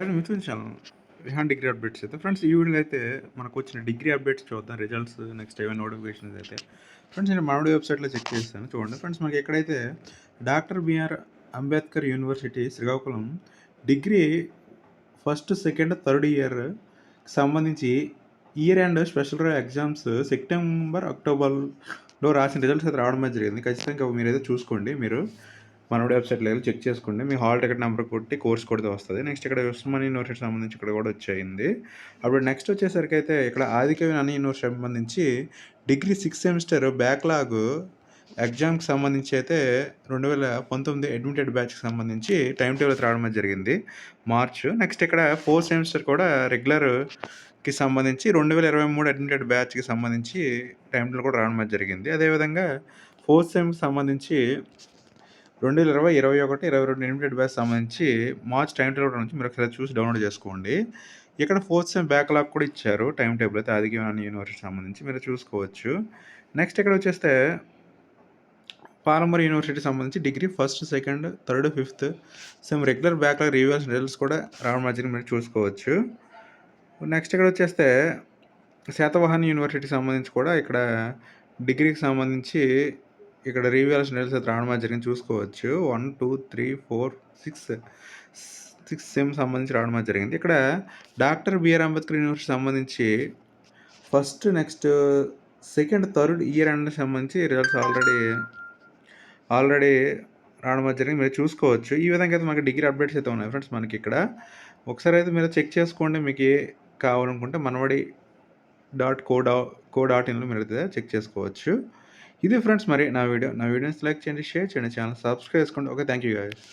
Mithun channel Rihan degree updates అయితే friends ఈ వీడియోలో అయితే మనకు వచ్చిన డిగ్రీ అప్డేట్స్ చూద్దాం రిజల్ట్స్ నెక్స్ట్ ఏమైనా నోటిఫికేషన్స్ అయితే ఫ్రెండ్స్ నేను మామిడి వెబ్సైట్లో చెక్ చేస్తాను చూడండి ఫ్రెండ్స్ మనకి ఎక్కడైతే doctor BR Ambedkar university Srikakulam degree first second third year సంబంధించి year and special exams September అక్టోబర్లో రాసిన రిజల్ట్స్ అయితే రావడం జరిగింది. ఖచ్చితంగా మీరైతే చూసుకోండి. మీరు మనోడి వెబ్సైట్లో వెళ్ళి చెక్ చేసుకోండి. మీ హాల్ టికెట్ నెంబర్ కొట్టి కోర్స్ కొడితే వస్తుంది. నెక్స్ట్ ఇక్కడ ఉస్మానియా యూనివర్సిటీ సంబంధించి ఇక్కడ కూడా వచ్చేయింది. అప్పుడు నెక్స్ట్ వచ్చేసరికి అయితే ఇక్కడ ఆదికవి అన్ని యూనివర్సిటీ సంబంధించి డిగ్రీ 6th సెమిస్టర్ బ్యాక్లాగ్ ఎగ్జామ్కి సంబంధించి అయితే 2019 అడ్మిటెడ్ బ్యాచ్కి సంబంధించి టైం టేబుల్ రావడం జరిగింది మార్చ్. నెక్స్ట్ ఇక్కడ 4th సెమిస్టర్ కూడా రెగ్యులర్కి సంబంధించి 2023 అడ్మిటెడ్ బ్యాచ్కి సంబంధించి టైం టేబుల్ కూడా రావడం జరిగింది. అదేవిధంగా 4th సెమ్కి సంబంధించి 2020, 21, 22 అడ్మిటెడ్ బ్యాచ్ సంబంధించి మార్చ్ టైం టేబుల్ నుంచి మీరు ఒకసారి చూసి డౌన్లోడ్ చేసుకోండి. ఇక్కడ 4th సెమ్ బ్యాక్లాగ్ కూడా ఇచ్చారు టైం టేబుల్ అయితే ఆదికవి యూనివర్సిటీ సంబంధించి మీరు చూసుకోవచ్చు. నెక్స్ట్ ఇక్కడ వచ్చేస్తే పాలమూరు యూనివర్సిటీ సంబంధించి degree first second third fifth sem regular backlog reviews results కూడా రావడం జరిగింది మీరు చూసుకోవచ్చు. నెక్స్ట్ ఇక్కడ వచ్చేస్తే శాతవాహన్ యూనివర్సిటీ సంబంధించి కూడా ఇక్కడ డిగ్రీకి సంబంధించి ఇక్కడ రివ్యూస్ రిజల్ట్స్ అయితే రావడం జరిగింది చూసుకోవచ్చు. 1, 2, 3, 4, 6 సెమ్ సంబంధించి రావడం జరిగింది. ఇక్కడ డాక్టర్ బిఆర్ అంబేద్కర్ యూనివర్సిటీ సంబంధించి first next second third year and సంబంధించి రిజల్ట్స్ ఆల్రెడీ రావడం జరిగింది మీరు చూసుకోవచ్చు. ఈ విధంగా అయితే మనకి డిగ్రీ అప్డేట్స్ అయితే ఉన్నాయి ఫ్రెండ్స్. మనకి ఇక్కడ ఒకసారి అయితే మీరు చెక్ చేసుకోండి. మీకు కావాలనుకుంటే manavadi.co.in మీరు అయితే చెక్ చేసుకోవచ్చు. ఇది ఫ్రెండ్స్ మరి నా వీడియోని లైక్ చేయండి, షేర్ చేయండి, ఛానల్ సబ్స్క్రైబ్ చేసుకోండి. Okay, thank you guys.